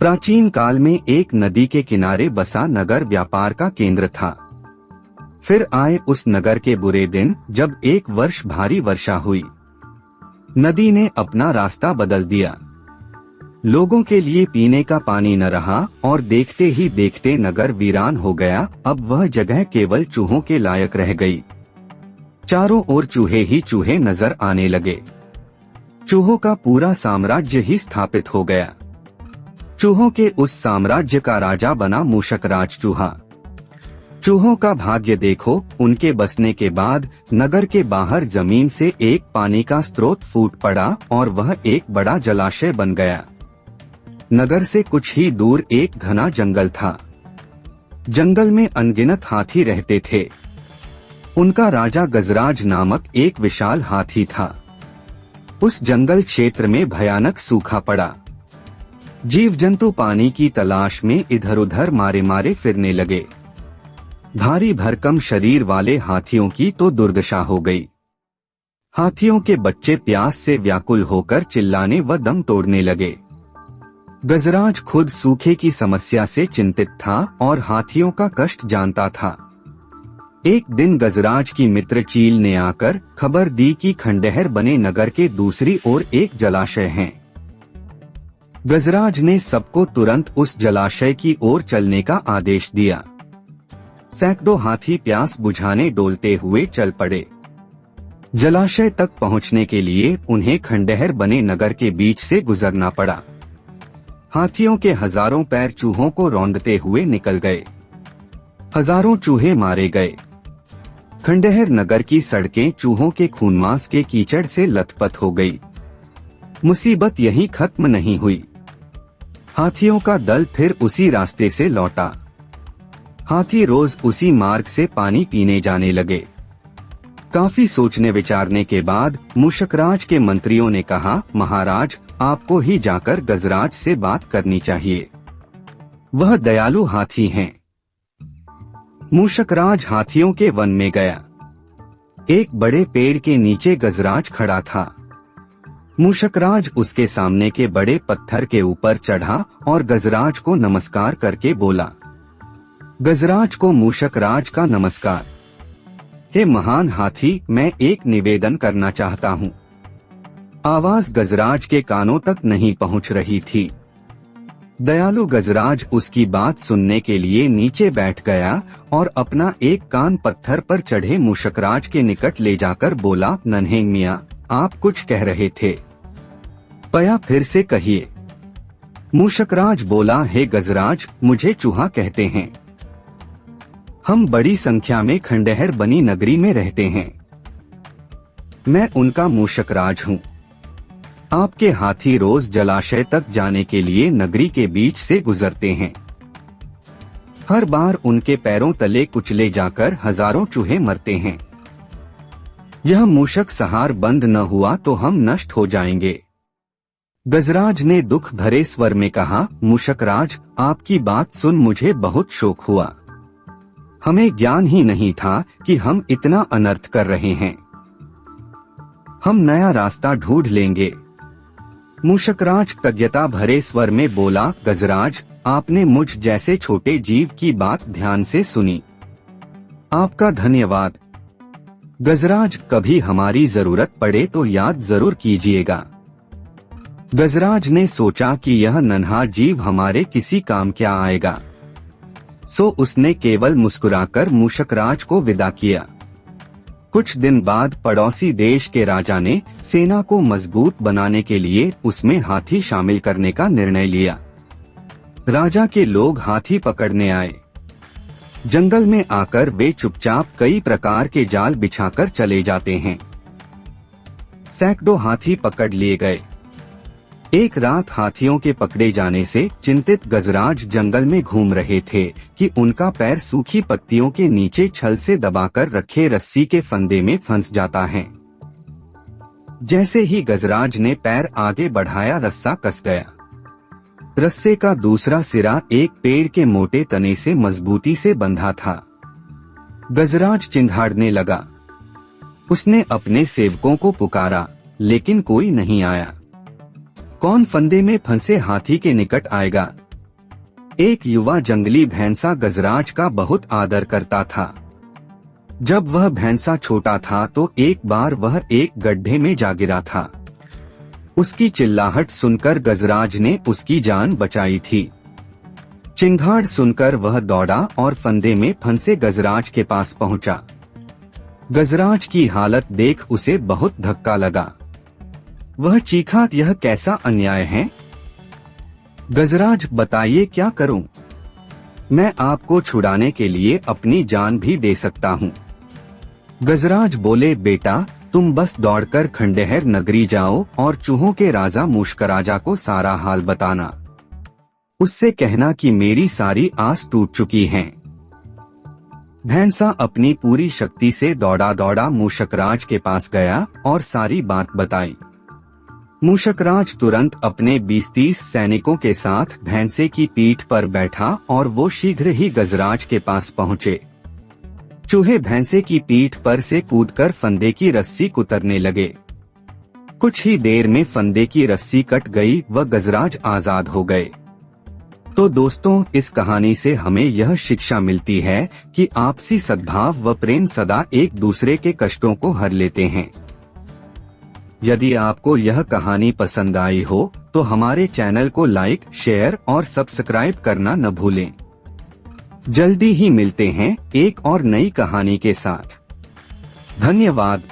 प्राचीन काल में एक नदी के किनारे बसा नगर व्यापार का केंद्र था। फिर आए उस नगर के बुरे दिन, जब एक वर्ष भारी वर्षा हुई। नदी ने अपना रास्ता बदल दिया। लोगों के लिए पीने का पानी न रहा और देखते ही देखते नगर वीरान हो गया। अब वह जगह केवल चूहों के लायक रह गई। चारों ओर चूहे ही चूहे नजर आने लगे। चूहों का पूरा साम्राज्य ही स्थापित हो गया। चूहों के उस साम्राज्य का राजा बना मूषकराज चूहा। चूहों का भाग्य देखो, उनके बसने के बाद नगर के बाहर जमीन से एक पानी का स्रोत फूट पड़ा और वह एक बड़ा जलाशय बन गया। नगर से कुछ ही दूर एक घना जंगल था। जंगल में अनगिनत हाथी रहते थे। उनका राजा गजराज नामक एक विशाल हाथी था। उस जंगल क्षेत्र में भयानक सूखा पड़ा। जीव जंतु पानी की तलाश में इधर उधर मारे मारे फिरने लगे। भारी भरकम शरीर वाले हाथियों की तो दुर्दशा हो गई। हाथियों के बच्चे प्यास से व्याकुल होकर चिल्लाने व दम तोड़ने लगे। गजराज खुद सूखे की समस्या से चिंतित था और हाथियों का कष्ट जानता था। एक दिन गजराज की मित्र चील ने आकर खबर दी कि खंडहर बने नगर के दूसरी ओर एक जलाशय है। गजराज ने सबको तुरंत उस जलाशय की ओर चलने का आदेश दिया। सैकड़ों हाथी प्यास बुझाने डोलते हुए चल पड़े। जलाशय तक पहुंचने के लिए उन्हें खंडहर बने नगर के बीच से गुजरना पड़ा। हाथियों के हजारों पैर चूहों को रौंदते हुए निकल गए। हजारों चूहे मारे गए। खंडहर नगर की सड़कें चूहों के खूनमांस के कीचड़ से लथपथ हो गई। मुसीबत यहीं खत्म नहीं हुई। हाथियों का दल फिर उसी रास्ते से लौटा। हाथी रोज उसी मार्ग से पानी पीने जाने लगे। काफी सोचने विचारने के बाद मूषकराज के मंत्रियों ने कहा, महाराज, आपको ही जाकर गजराज से बात करनी चाहिए। वह दयालु हाथी हैं। मूषकराज हाथियों के वन में गया। एक बड़े पेड़ के नीचे गजराज खड़ा था। मूषकराज उसके सामने के बड़े पत्थर के ऊपर चढ़ा और गजराज को नमस्कार करके बोला। गजराज को मूषकराज का नमस्कार। हे महान हाथी, मैं एक निवेदन करना चाहता हूँ। आवाज गजराज के कानों तक नहीं पहुँच रही थी। दयालु गजराज उसकी बात सुनने के लिए नीचे बैठ गया और अपना एक कान पत्थर पर चढ़े मूषकराज के निकट ले जाकर बोला, नन्हे मियाँ, आप कुछ कह रहे थे, पया फिर से कहिए। मूषकराज बोला, हे गजराज, मुझे चूहा कहते हैं। हम बड़ी संख्या में खंडहर बनी नगरी में रहते हैं। मैं उनका मूषकराज हूँ। आपके हाथी रोज जलाशय तक जाने के लिए नगरी के बीच से गुजरते हैं। हर बार उनके पैरों तले कुचले जाकर हजारों चूहे मरते हैं। यह मूषक सहार बंद न हुआ तो हम नष्ट हो जाएंगे। गजराज ने दुख भरे स्वर में कहा, मूषकराज, आपकी बात सुन मुझे बहुत शोक हुआ। हमें ज्ञान ही नहीं था कि हम इतना अनर्थ कर रहे हैं। हम नया रास्ता ढूंढ लेंगे। मूषकराज कृतज्ञता भरे स्वर में बोला, गजराज, आपने मुझ जैसे छोटे जीव की बात ध्यान से सुनी। आपका धन्यवाद। गजराज, कभी हमारी जरूरत पड़े तो याद जरूर कीजिएगा। गजराज ने सोचा कि यह नन्हा जीव हमारे किसी काम क्या आएगा, सो उसने केवल मुस्कुराकर मूषकराज को विदा किया। कुछ दिन बाद पड़ोसी देश के राजा ने सेना को मजबूत बनाने के लिए उसमें हाथी शामिल करने का निर्णय लिया। राजा के लोग हाथी पकड़ने आए। जंगल में आकर वे चुपचाप कई प्रकार के जाल बिछाकर चले जाते हैं। सैकड़ों हाथी पकड़ लिए गए। एक रात हाथियों के पकड़े जाने से चिंतित गजराज जंगल में घूम रहे थे कि उनका पैर सूखी पत्तियों के नीचे छल से दबाकर रखे रस्सी के फंदे में फंस जाता है। जैसे ही गजराज ने पैर आगे बढ़ाया, रस्सा कस गया। रस्से का दूसरा सिरा एक पेड़ के मोटे तने से मजबूती से बंधा था। गजराज चिंघाड़ने लगा। उसने अपने सेवकों को पुकारा, लेकिन कोई नहीं आया। कौन फंदे में फंसे हाथी के निकट आएगा? एक युवा जंगली भैंसा गजराज का बहुत आदर करता था। जब वह भैंसा छोटा था तो एक बार वह एक गड्ढे में जा गिरा था। उसकी चिल्लाहट सुनकर गजराज ने उसकी जान बचाई थी। चिंगाड़ सुनकर वह दौड़ा और फंदे में फंसे गजराज के पास पहुंचा। गजराज की हालत देख उसे बहुत धक्का लगा। वह चीखा, यह कैसा अन्याय है? गजराज, बताइए क्या करूं? मैं आपको छुड़ाने के लिए अपनी जान भी दे सकता हूं। गजराज बोले, बेटा तुम बस दौड़कर खंडेहर नगरी जाओ और चूहों के राजा मुशकराजा को सारा हाल बताना। उससे कहना कि मेरी सारी आस टूट चुकी है। भैंसा अपनी पूरी शक्ति से दौड़ा दौड़ा मूषकराज के पास गया और सारी बात बताई। मूषकराज तुरंत अपने 20-30 सैनिकों के साथ भैंसे की पीठ पर बैठा और वो शीघ्र ही गजराज के पास पहुंचे। चूहे भैंसे की पीठ पर से कूदकर फंदे की रस्सी कुतरने लगे। कुछ ही देर में फंदे की रस्सी कट गई व गजराज आजाद हो गए। तो दोस्तों, इस कहानी से हमें यह शिक्षा मिलती है कि आपसी सद्भाव व प्रेम सदा एक दूसरे के कष्टों को हर लेते हैं। यदि आपको यह कहानी पसंद आई हो तो हमारे चैनल को लाइक, शेयर और सब्सक्राइब करना न भूलें। जल्दी ही मिलते हैं एक और नई कहानी के साथ। धन्यवाद।